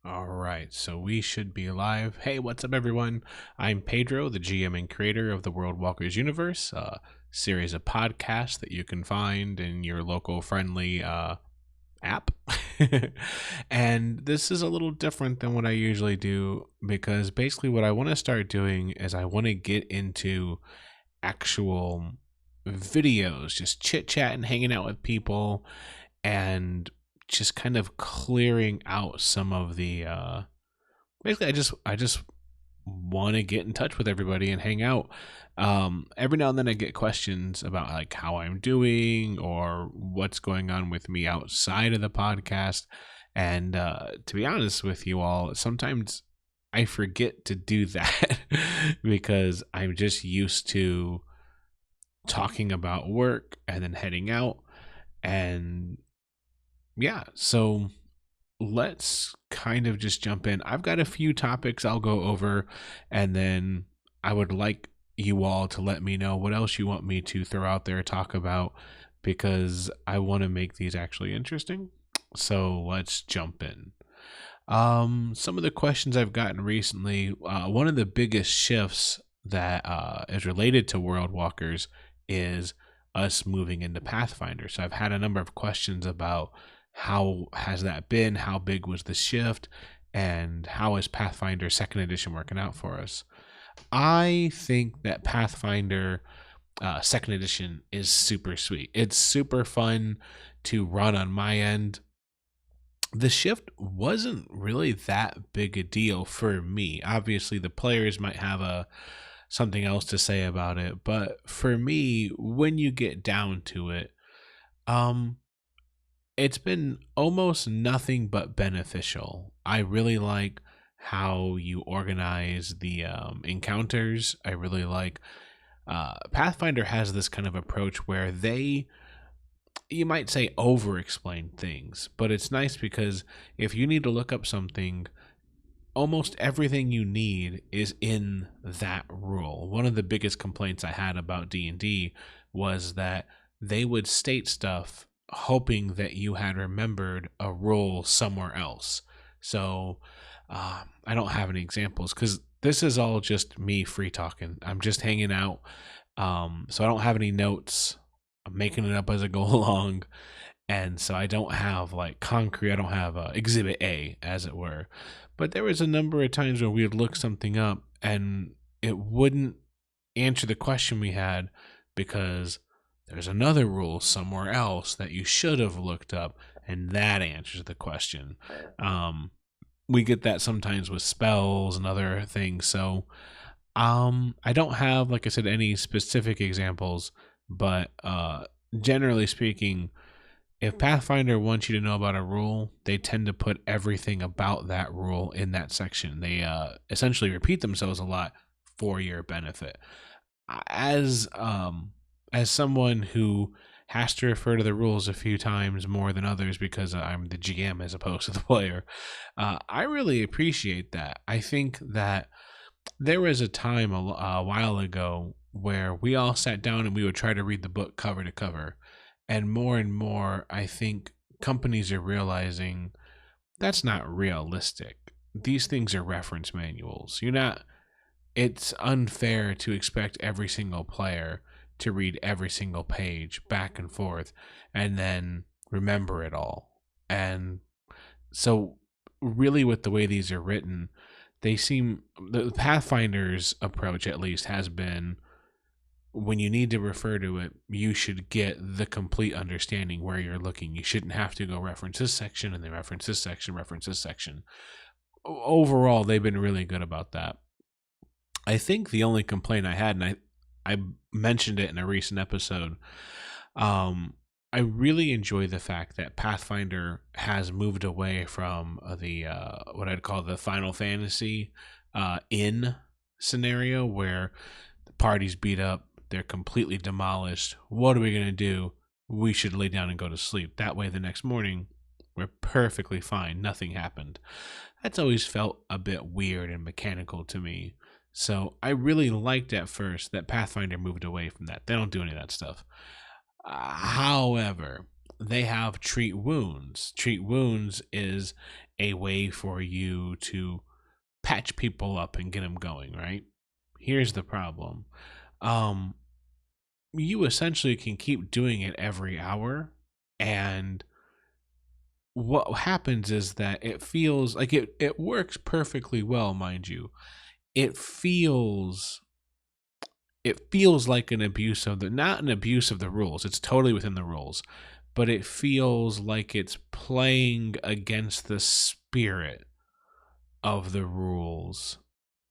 All right, so we should be live. Hey, what's up, everyone? I'm Pedro, the GM and creator of the World Walkers Universe, a series of podcasts that you can find in your local friendly app. And this is a little different than what I usually do because basically, what I want to start doing is I want to get into actual videos, just chit chatting, hanging out with people, and just kind of clearing out some of the basically I just want to get in touch with everybody and hang out. Every now and then I get questions about like how I'm doing or what's going on with me outside of the podcast. And to be honest with you all, sometimes I forget to do that because I'm just used to talking about work and then heading out. And yeah, so let's kind of just jump in. I've got a few topics I'll go over, and then I would like you all to let me know what else you want me to throw out there, talk about, because I want to make these actually interesting. So let's jump in. Some of the questions I've gotten recently, one of the biggest shifts that is related to World Walkers is us moving into Pathfinder. So I've had a number of questions about how has that been, how big was the shift, and how is Pathfinder Second Edition working out for us. I think that Pathfinder Second Edition is super sweet. It's super fun to run on my end. The shift wasn't really that big a deal for me. Obviously, the players might have a something else to say about it, but for me, when you get down to it, um, it's been almost nothing but beneficial. I really like how you organize the encounters. I really like Pathfinder has this kind of approach where they, you might say, over explain things, but it's nice because if you need to look up something, almost everything you need is in that rule. One of the biggest complaints I had about D&D was that they would state stuff hoping that you had remembered a rule somewhere else. So I don't have any examples because this is all just me free talking. I'm just hanging out. So I don't have any notes. I'm making it up as I go along. And so I don't have like concrete, I don't have exhibit A, as it were. But there was a number of times where we would look something up and it wouldn't answer the question we had because there's another rule somewhere else that you should have looked up, and that answers the question. We get that sometimes with spells and other things. So I don't have, like I said, any specific examples, but generally speaking, if Pathfinder wants you to know about a rule, they tend to put everything about that rule in that section. They essentially repeat themselves a lot for your benefit. As someone who has to refer to the rules a few times more than others because I'm the GM as opposed to the player, I really appreciate that. I think that there was a time a while ago where we all sat down and we would try to read the book cover to cover. And more, I think companies are realizing that's not realistic. These things are reference manuals. It's unfair to expect every single player to read every single page back and forth and then remember it all. And so, really, with the way these are written, the Pathfinder's approach, at least, has been when you need to refer to it, you should get the complete understanding where you're looking. You shouldn't have to go reference this section and then reference this section, reference this section. Overall, they've been really good about that. I think the only complaint I had, and I mentioned it in a recent episode, I really enjoy the fact that Pathfinder has moved away from the what I'd call the Final Fantasy inn scenario where the party's beat up, they're completely demolished. What are we going to do? We should lay down and go to sleep. That way, the next morning, we're perfectly fine. Nothing happened. That's always felt a bit weird and mechanical to me. So I really liked at first that Pathfinder moved away from that. They don't do any of that stuff. However, they have treat wounds. Treat wounds is a way for you to patch people up and get them going, right? Here's the problem. Um, you essentially can keep doing it every hour, and what happens is that it feels like it works perfectly well, mind you. It feels like an abuse of the not an abuse of the rules. It's totally within the rules, but it feels like it's playing against the spirit of the rules,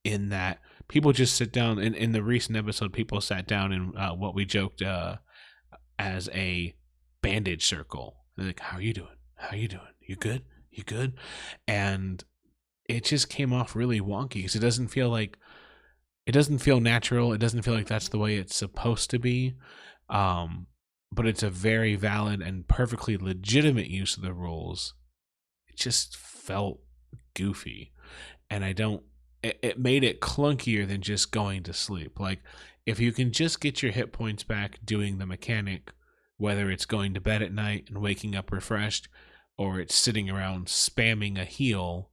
in that people just sit down. In the recent episode, people sat down in what we joked as a bandage circle. They're like, how are you doing? How are you doing? You good? You good? And it just came off really wonky because it doesn't feel natural. It doesn't feel like that's the way it's supposed to be. But it's a very valid and perfectly legitimate use of the rules. It just felt goofy. And it made it clunkier than just going to sleep. Like, if you can just get your hit points back doing the mechanic, whether it's going to bed at night and waking up refreshed, or it's sitting around spamming a heal,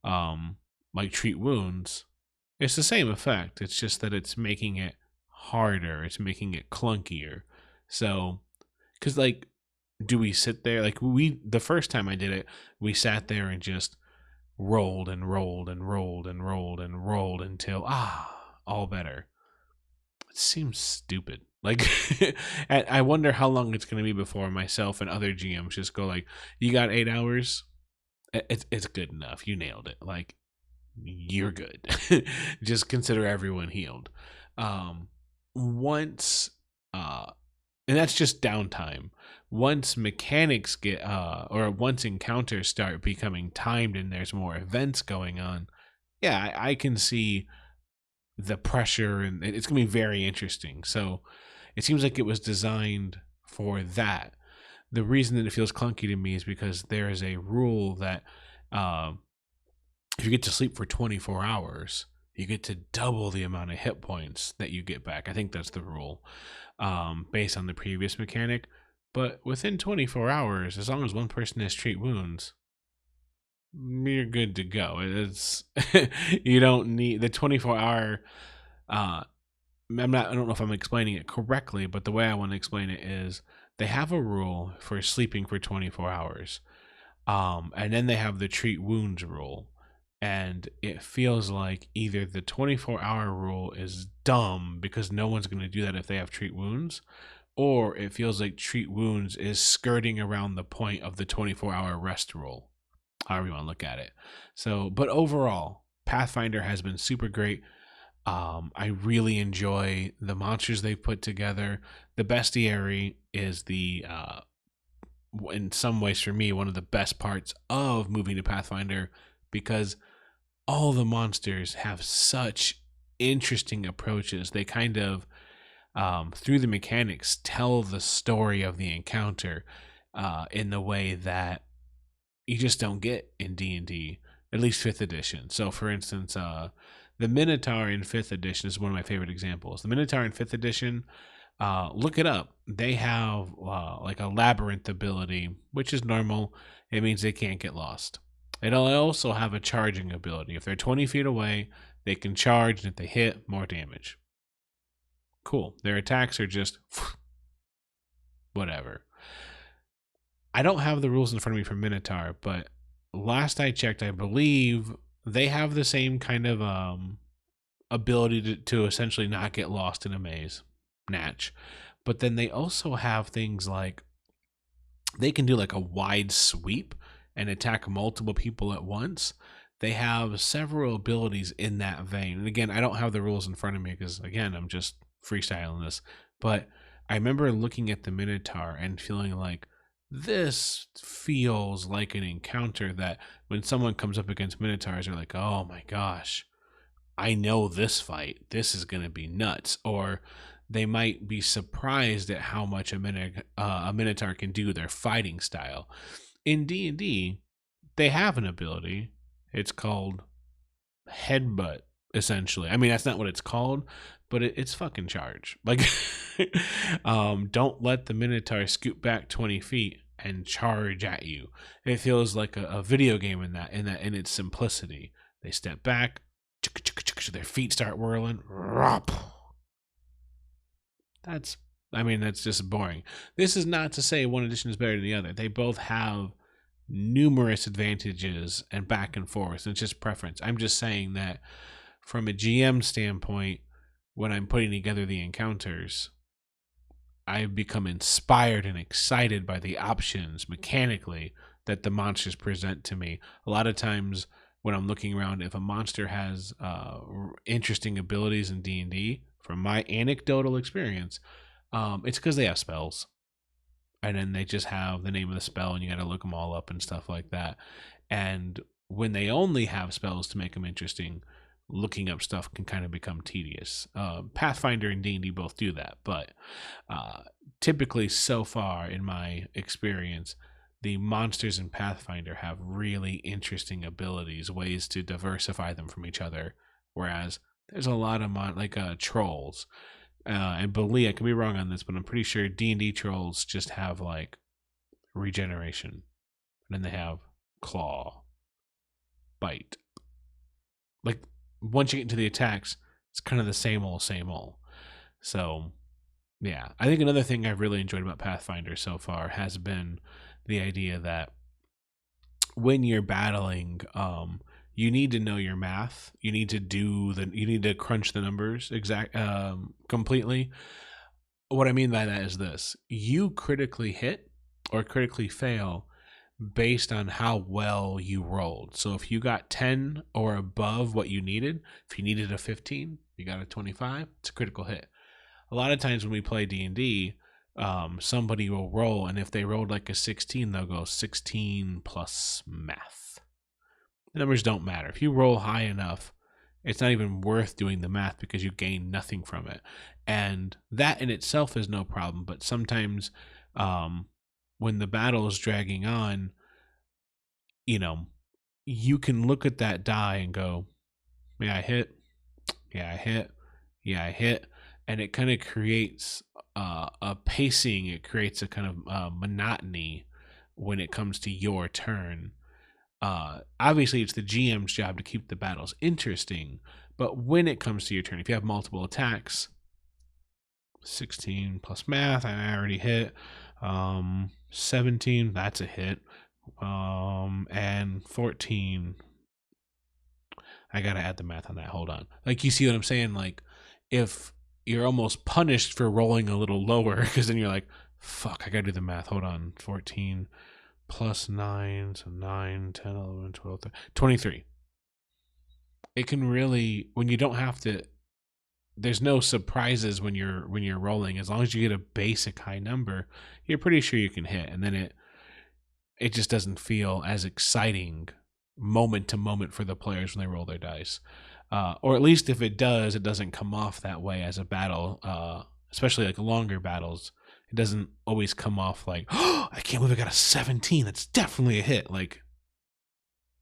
like treat wounds, it's the same effect. It's just that it's making it harder. It's making it clunkier. So, because like, do we sit there like the first time I did it, we sat there and just rolled and rolled and rolled and rolled and rolled until all better. It seems stupid. Like, I wonder how long it's going to be before myself and other GMs just go like, you got 8 hours. It's good enough. You nailed it. Like, you're good. Just consider everyone healed. Once and that's just downtime. Once mechanics get or once encounters start becoming timed and there's more events going on, yeah, I can see the pressure, and it's gonna be very interesting. So it seems like it was designed for that. The reason that it feels clunky to me is because there is a rule that if you get to sleep for 24 hours, you get to double the amount of hit points that you get back. I think that's the rule, based on the previous mechanic. But within 24 hours, as long as one person has treat wounds, you're good to go. It's you don't need the 24-hour. I don't know if I'm explaining it correctly, but the way I want to explain it is they have a rule for sleeping for 24 hours, and then they have the treat wounds rule. And it feels like either the 24-hour rule is dumb because no one's going to do that if they have treat wounds, or it feels like treat wounds is skirting around the point of the 24-hour rest rule, however you want to look at it. So, but overall, Pathfinder has been super great. I really enjoy the monsters they've put together. The bestiary is in some ways for me, one of the best parts of moving to Pathfinder, because all the monsters have such interesting approaches. They kind of, through the mechanics, tell the story of the encounter in the way that you just don't get in D&D, at least 5th edition. So, for instance, the Minotaur in 5th edition is one of my favorite examples. The Minotaur in 5th edition, look it up. They have like a labyrinth ability, which is normal. It means they can't get lost. It'll also have a charging ability. If they're 20 feet away, they can charge, and if they hit, more damage. Cool. Their attacks are just whatever. I don't have the rules in front of me for Minotaur, but last I checked, I believe they have the same kind of ability to essentially not get lost in a maze, Natch. But then they also have things like they can do like a wide sweep and attack multiple people at once. They have several abilities in that vein. And again, I don't have the rules in front of me because, again, I'm just freestyling this. But I remember looking at the Minotaur and feeling like this feels like an encounter that when someone comes up against Minotaurs, they're like, oh my gosh, I know this fight. This is going to be nuts. Or they might be surprised at how much a Minotaur can do, their fighting style. In D&D, they have an ability. It's called headbutt, essentially. I mean, that's not what it's called, but it's fucking charge. Like, don't let the Minotaur scoot back 20 feet and charge at you. It feels like a video game in its simplicity. They step back, their feet start whirling. That's just boring. This is not to say one edition is better than the other. They both have numerous advantages and back and forth. It's just preference. I'm just saying that from a GM standpoint, when I'm putting together the encounters, I've become inspired and excited by the options mechanically that the monsters present to me. A lot of times when I'm looking around, if a monster has interesting abilities in D&D, from my anecdotal experience, it's because they have spells. And then they just have the name of the spell, and you got to look them all up and stuff like that. And when they only have spells to make them interesting, looking up stuff can kind of become tedious. Pathfinder and D&D both do that, but typically, so far in my experience, the monsters in Pathfinder have really interesting abilities, ways to diversify them from each other. Whereas there's a lot of trolls. And believe I could be wrong on this, but I'm pretty sure D&D trolls just have like regeneration, and then they have claw, bite. Like once you get into the attacks, it's kind of the same old. So yeah, I think another thing I've really enjoyed about Pathfinder so far has been the idea that when you're battling, you need to know your math. You need to crunch the numbers completely. What I mean by that is this: you critically hit or critically fail based on how well you rolled. So if you got 10 or above what you needed, if you needed a 15, you got a 25, it's a critical hit. A lot of times when we play D&D, somebody will roll, and if they rolled like a 16, they'll go 16 plus math. The numbers don't matter. If you roll high enough, it's not even worth doing the math because you gain nothing from it. And that in itself is no problem, but sometimes when the battle is dragging on, you can look at that die and go, yeah, I hit. Yeah, I hit. Yeah, I hit. And it kind of creates a pacing. It creates a kind of monotony when it comes to your turn. Obviously, it's the GM's job to keep the battles interesting. But when it comes to your turn, if you have multiple attacks, 16 plus math, I already hit. 17, that's a hit. And 14, I gotta add the math on that. Hold on. Like, you see what I'm saying? Like, if you're almost punished for rolling a little lower, because then you're like, fuck, I gotta do the math. Hold on. 14 plus 9, so 9, 10, 11, 12, 13, 23. It can really, when you don't have to, there's no surprises when you're rolling. As long as you get a basic high number, you're pretty sure you can hit. And then it just doesn't feel as exciting moment to moment for the players when they roll their dice. Or at least if it does, it doesn't come off that way as a battle, especially like longer battles. It doesn't always come off like, oh, I can't believe I got a 17. That's definitely a hit. Like,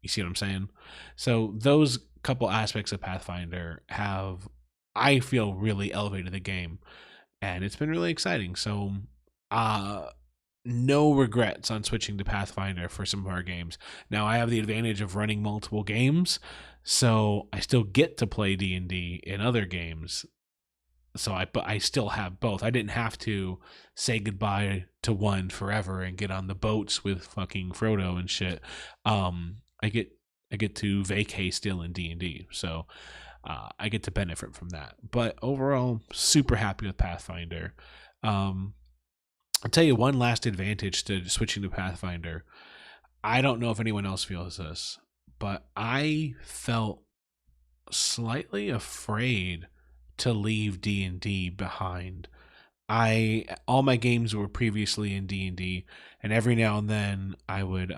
you see what I'm saying? So those couple aspects of Pathfinder have, I feel, really elevated the game. And it's been really exciting. So, no regrets on switching to Pathfinder for some of our games. Now, I have the advantage of running multiple games, so I still get to play D&D in other games. So I still have both. I didn't have to say goodbye to one forever and get on the boats with fucking Frodo and shit. I get to vacay still in D&D, so I get to benefit from that. But overall, super happy with Pathfinder. I'll tell you one last advantage to switching to Pathfinder. I don't know if anyone else feels this, but I felt slightly afraid to leave D&D behind. All my games were previously in D&D, and every now and then I would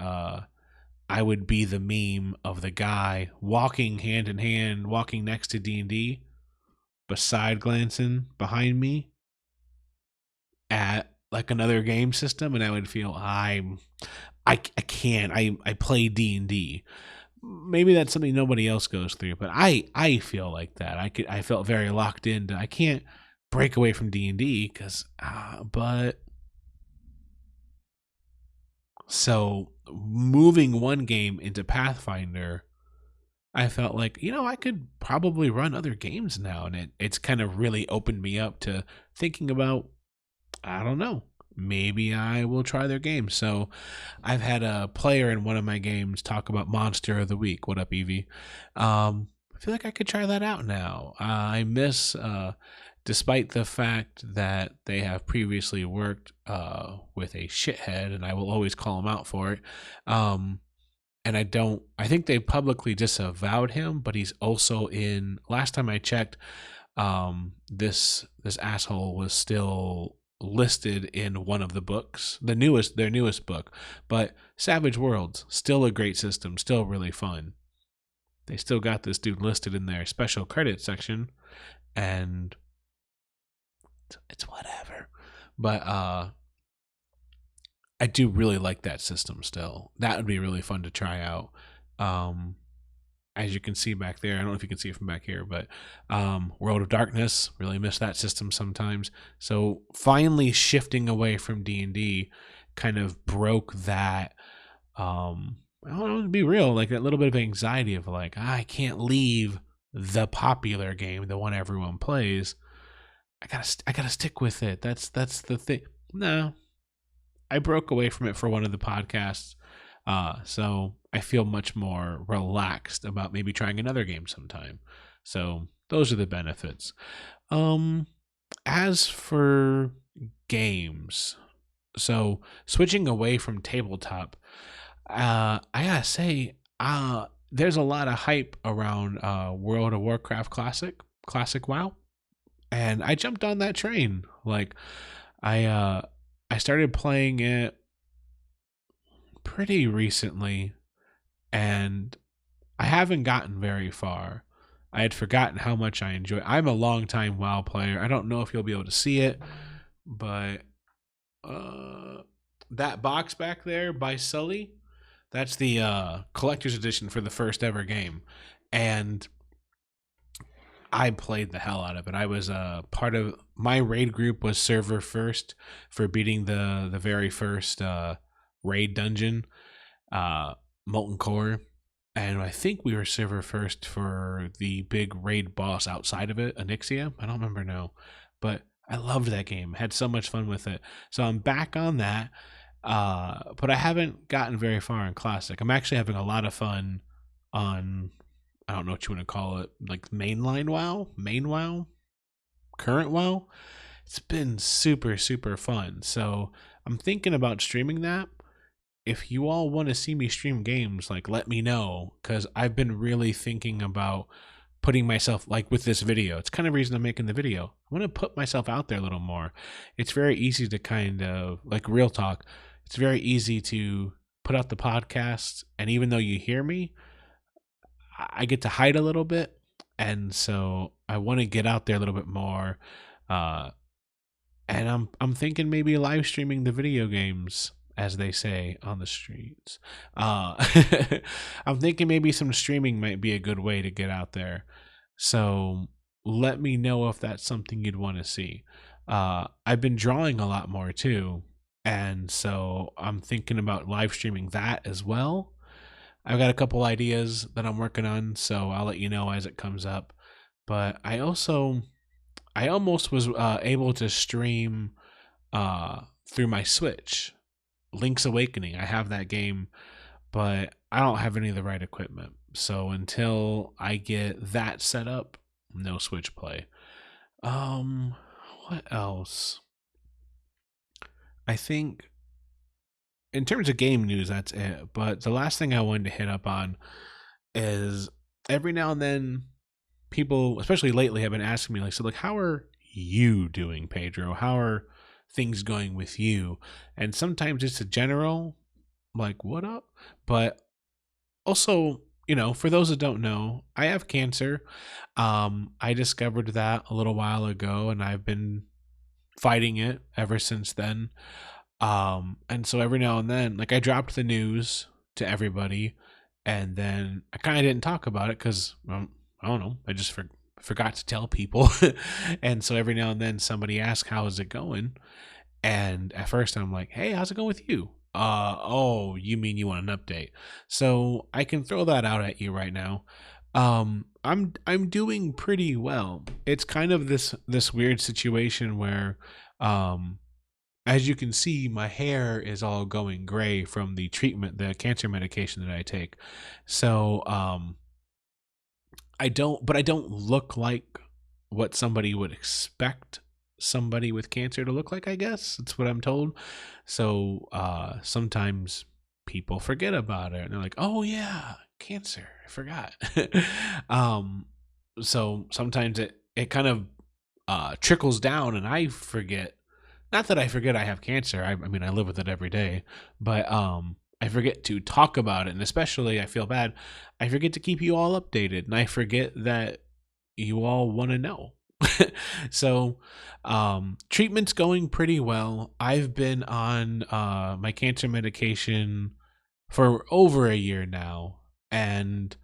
be the meme of the guy walking hand in hand, walking next to D&D, but side glancing behind me at like another game system, and I would feel I can't. I play D&D. Maybe that's something nobody else goes through, but I feel like that. I felt very locked into. I can't break away from D&D because, but So moving one game into Pathfinder, I felt like, I could probably run other games now. And it's kind of really opened me up to thinking about, I don't know, maybe I will try their game. So I've had a player in one of my games talk about Monster of the Week. What up, Evie? I feel like I could try that out now. I miss, despite the fact that they have previously worked with a shithead, and I will always call him out for it. And I think they publicly disavowed him, but he's also in, last time I checked, this asshole was still listed in one of the books, their newest book. But Savage Worlds, still a great system, still really fun. They still got this dude listed in their special credit section, and it's whatever. But I do really like that system still. That would be really fun to try out. Um, as you can see back there, I don't know if you can see it from back here, but World of Darkness, really miss that system sometimes. So finally shifting away from D&D kind of broke that, I don't know, to be real, like that little bit of anxiety of like, I can't leave the popular game, the one everyone plays. I gotta stick with it. That's the thing. No, I broke away from it for one of the podcasts. So I feel much more relaxed about maybe trying another game sometime. So those are the benefits. As for games, so switching away from tabletop, I gotta say, there's a lot of hype around World of Warcraft Classic WoW, and I jumped on that train. Like, I started playing it pretty recently, and I haven't gotten very far. I had forgotten how much I enjoy. I'm a longtime WoW player. I don't know if you'll be able to see it, but that box back there by Sully, that's the collector's edition for the first ever game, and I played the hell out of it. I was part of my raid group was server first for beating the very first raid dungeon, Molten Core, and I think we were server first for the big raid boss outside of it, Onyxia. I don't remember now, but I loved that game. Had so much fun with it. So I'm back on that, but I haven't gotten very far in Classic. I'm actually having a lot of fun on, I don't know what you want to call it, like mainline WoW, main WoW, current WoW. It's been super, super fun. So I'm thinking about streaming that. If you all want to see me stream games, like let me know, because I've been really thinking about putting myself, like with this video. It's kind of the reason I'm making the video. I want to put myself out there a little more. It's very easy to kind of, like real talk, it's very easy to put out the podcast, and even though you hear me, I get to hide a little bit, and so I want to get out there a little bit more. Uh, and I'm thinking maybe live streaming the video games, as they say on the streets. I'm thinking maybe some streaming might be a good way to get out there. So let me know if that's something you'd want to see. I've been drawing a lot more too, and so I'm thinking about live streaming that as well. I've got a couple ideas that I'm working on, so I'll let you know as it comes up. But I almost was able to stream through my Switch, Link's Awakening. I have that game, but I don't have any of the right equipment. So until I get that set up, no Switch play. What else? I think in terms of game news, that's it. But the last thing I wanted to hit up on is every now and then people, especially lately, have been asking me, like, so like, how are you doing, Pedro? How are things going with you? And sometimes it's a general, like, what up? But also, for those that don't know, I have cancer. I discovered that a little while ago, and I've been fighting it ever since then. And so every now and then, like I dropped the news to everybody, and then I kind of didn't talk about it because I don't know, I just forgot to tell people. And so every now and then somebody asks, "How is it going?" And at first I'm like, "Hey, how's it going with you?" Oh, you mean you want an update? So I can throw that out at you right now. I'm doing pretty well. It's kind of this weird situation where, um, as you can see, my hair is all going gray from the treatment, the cancer medication that I take. So, I don't look like what somebody would expect somebody with cancer to look like, I guess. That's what I'm told. So, sometimes people forget about it and they're like, "Oh yeah, cancer. I forgot." um, so sometimes it kind of trickles down and I forget. Not that I forget I have cancer. I mean, I live with it every day, but I forget to talk about it, and especially I feel bad. I forget to keep you all updated, and I forget that you all want to know. So, treatment's going pretty well. I've been on my cancer medication for over a year now, and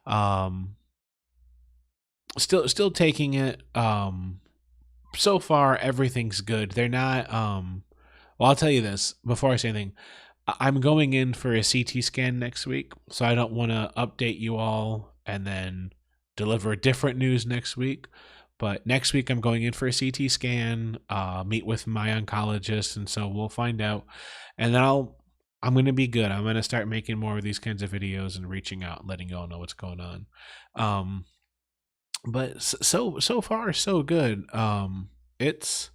um, still taking it. So far everything's good. They're not well, I'll tell you this before I say anything. I'm going in for a CT scan next week, so I don't want to update you all and then deliver different news next week. But next week I'm going in for a CT scan, meet with my oncologist, and so we'll find out. And then I'm gonna be good. I'm gonna start making more of these kinds of videos and reaching out and letting you all know what's going on. Um, but so far so good. It's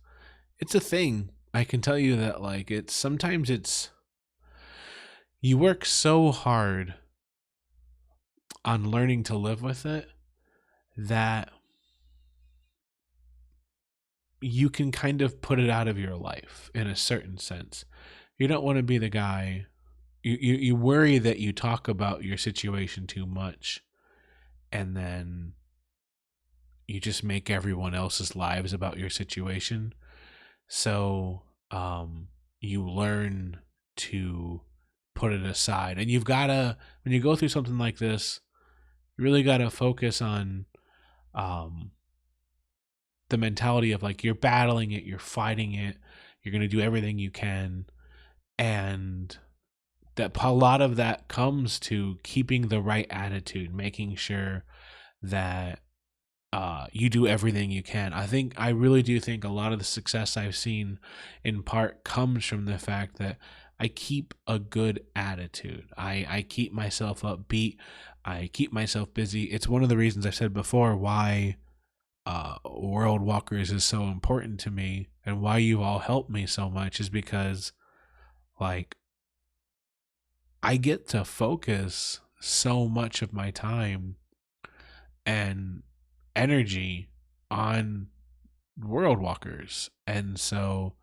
it's a thing. I can tell you that, like, it's sometimes it's you work so hard on learning to live with it that you can kind of put it out of your life in a certain sense. You don't want to be the guy you worry that you talk about your situation too much and then you just make everyone else's lives about your situation. So, you learn to put it aside. And you've got to, when you go through something like this, you really got to focus on um, the mentality of like you're battling it, you're fighting it, you're going to do everything you can. And that a lot of that comes to keeping the right attitude, making sure that you do everything you can. I really do think a lot of the success I've seen in part comes from the fact that I keep a good attitude. I keep myself upbeat. I keep myself busy. It's one of the reasons I've said before why World Walkers is so important to me and why you all help me so much is because, like, I get to focus so much of my time and energy on World Walkers. And so,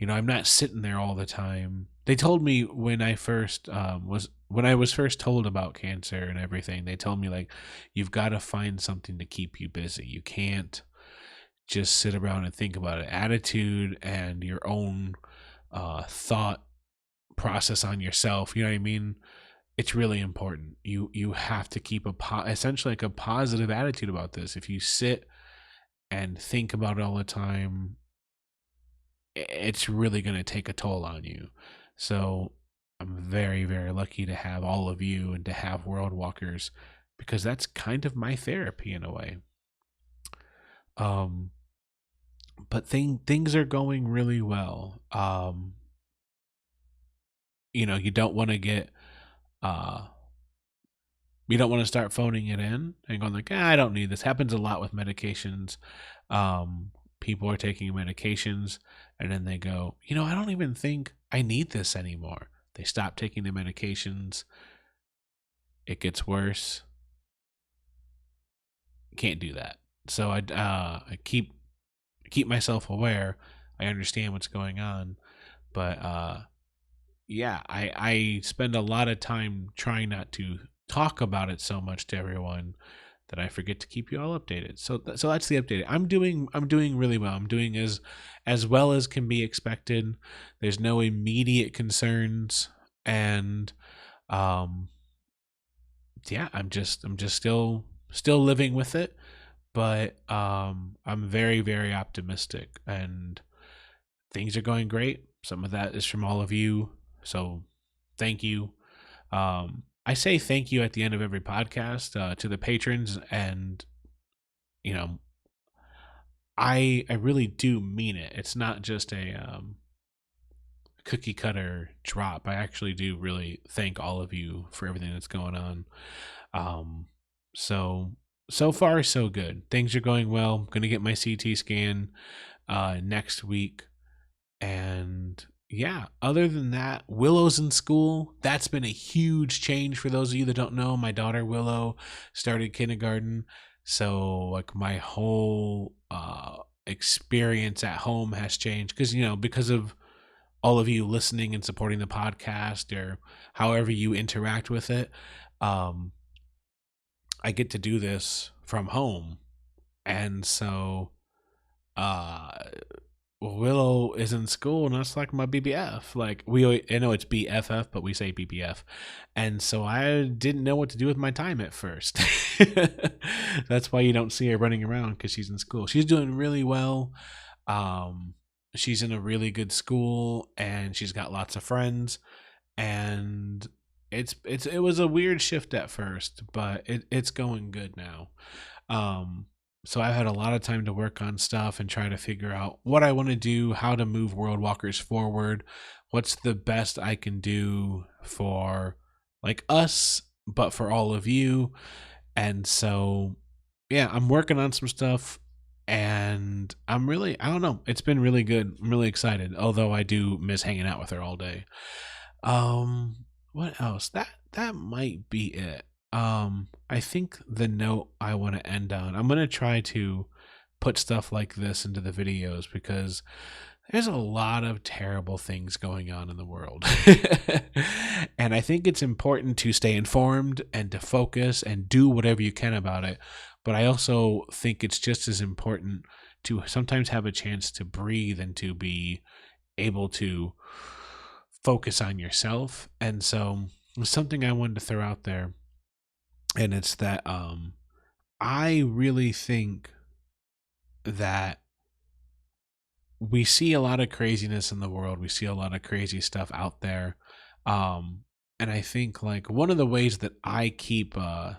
I'm not sitting there all the time. They told me when I first was when I was first told about cancer and everything, they told me like you've got to find something to keep you busy. You can't just sit around and think about it. Attitude and your own thought process on yourself, you know what I mean? It's really important. You have to keep essentially like a positive attitude about this. If you sit and think about it all the time, it's really going to take a toll on you. So I'm very, very lucky to have all of you and to have World Walkers because that's kind of my therapy in a way. Um, but things are going really well. You don't want to get uh you don't want to start phoning it in and going like, I don't need this. Happens a lot with medications. People are taking medications and then they go, I don't even think I need this anymore. They stop taking the medications. It gets worse. Can't do that. So I keep myself aware. I understand what's going on, but yeah, I spend a lot of time trying not to talk about it so much to everyone that I forget to keep you all updated. So that's the update. I'm doing really well. I'm doing as well as can be expected. There's no immediate concerns, and um, yeah, I'm just still living with it, but I'm very, very optimistic, and things are going great. Some of that is from all of you. So thank you. I say thank you at the end of every podcast to the patrons, and you know, I really do mean it. It's not just a cookie cutter drop. I actually do really thank all of you for everything that's going on. Um, so so far so good. Things are going well. I'm gonna get my CT scan next week, and yeah, other than that, Willow's in school. That's been a huge change for those of you that don't know. My daughter Willow started kindergarten, so like my whole experience at home has changed because because of all of you listening and supporting the podcast or however you interact with it. Um, I get to do this from home, and so uh Willow is in school, and that's like my BBF. Like I know it's BFF, but we say BBF, and so I didn't know what to do with my time at first. That's why you don't see her running around because she's in school. She's doing really well. Um, she's in a really good school, and she's got lots of friends. And it was a weird shift at first, but it's going good now. Um, so I've had a lot of time to work on stuff and try to figure out what I want to do, how to move World Walkers forward, what's the best I can do for like us, but for all of you. And so, yeah, I'm working on some stuff, and I don't know, it's been really good. I'm really excited, although I do miss hanging out with her all day. What else? That might be it. I think the note I want to end on, I'm gonna try to put stuff like this into the videos because there's a lot of terrible things going on in the world. And I think it's important to stay informed and to focus and do whatever you can about it. But I also think it's just as important to sometimes have a chance to breathe and to be able to focus on yourself. And so something I wanted to throw out there, and it's that I really think that we see a lot of craziness in the world. We see a lot of crazy stuff out there. Um, and I think like one of the ways that I keep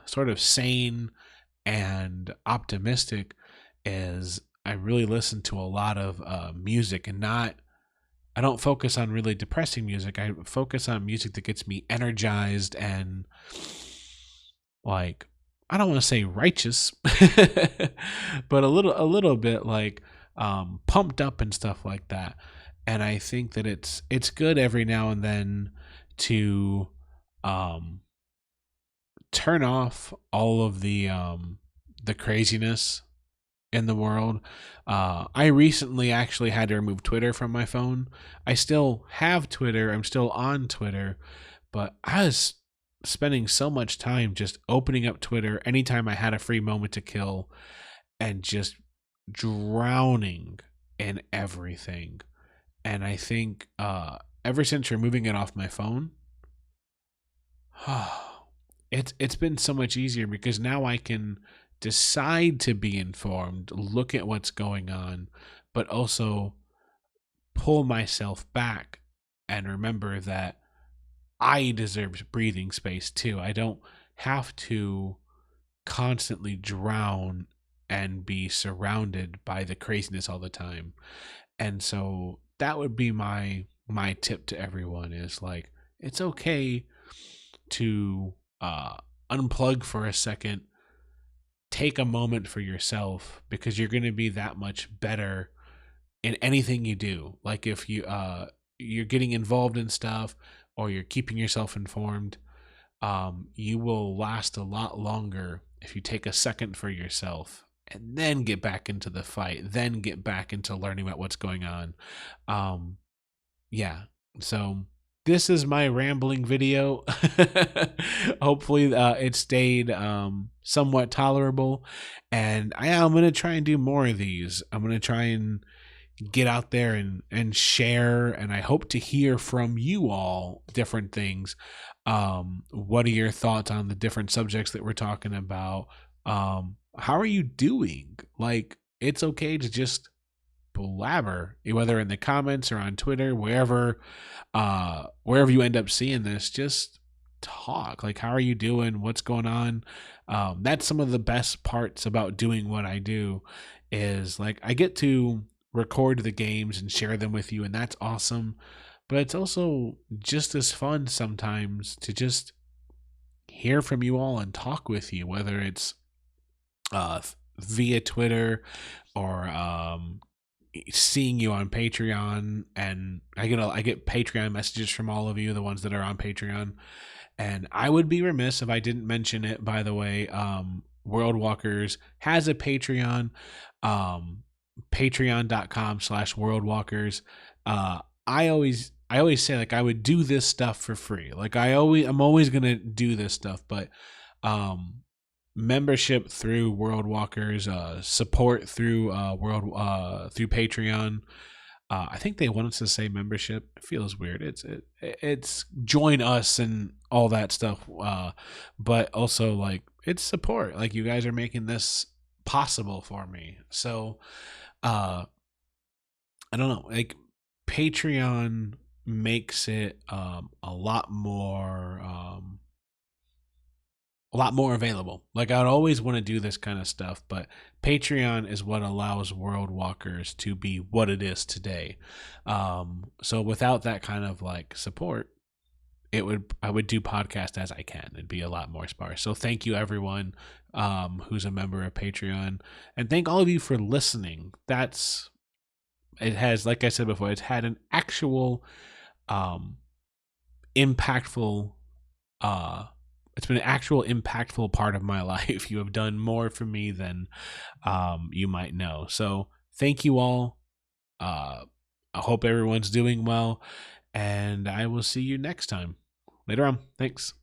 sort of sane and optimistic is I really listen to a lot of music, and not I don't focus on really depressing music. I focus on music that gets me energized and like I don't want to say righteous, but a little bit like pumped up and stuff like that. And I think that it's good every now and then to um, turn off all of the craziness in the world. I recently actually had to remove Twitter from my phone. I still have Twitter. I'm still on Twitter, but I was spending so much time just opening up Twitter anytime I had a free moment to kill and just drowning in everything. And I think ever since removing it off my phone, it's been so much easier because now I can decide to be informed, look at what's going on, but also pull myself back and remember that I deserve breathing space too. I don't have to constantly drown and be surrounded by the craziness all the time. And so that would be my tip to everyone is like it's okay to unplug for a second, take a moment for yourself because you're going to be that much better in anything you do. Like if you're getting involved in stuff or you're keeping yourself informed, you will last a lot longer if you take a second for yourself and then get back into the fight, then get back into learning about what's going on. Yeah. So this is my rambling video. Hopefully it stayed somewhat tolerable, and I'm going to try and do more of these. I'm going to try and get out there and share, and I hope to hear from you all different things. What are your thoughts on the different subjects that we're talking about? How are you doing? Like, it's okay to just blabber, whether in the comments or on Twitter, wherever you end up seeing this. Just talk. Like, how are you doing? What's going on? That's some of the best parts about doing what I do, is like I get to record the games and share them with you, and that's awesome. But it's also just as fun sometimes to just hear from you all and talk with you, whether it's uh, via Twitter or seeing you on Patreon. And I get Patreon messages from all of you, the ones that are on Patreon. And I would be remiss if I didn't mention it, by the way. World Walkers has a Patreon, patreon.com/worldwalkers. I always say, like, I would do this stuff for free. Like, I'm always gonna do this stuff, but membership through World Walkers, support through through Patreon. I think they want us to say membership. It feels weird. It's join us and all that stuff, but also, like, it's support. Like, you guys are making this possible for me. So I don't know. Like, Patreon makes it a lot more available. Like, I'd always want to do this kind of stuff, but Patreon is what allows World Walkers to be what it is today. So without that kind of like support, I would do podcast as I can. It'd be a lot more sparse. So thank you everyone who's a member of Patreon, and thank all of you for listening. It has, like I said before, it's had an actual impactful it's been an actual impactful part of my life. You have done more for me than you might know. So thank you all. I hope everyone's doing well, and I will see you next time. Later on. Thanks.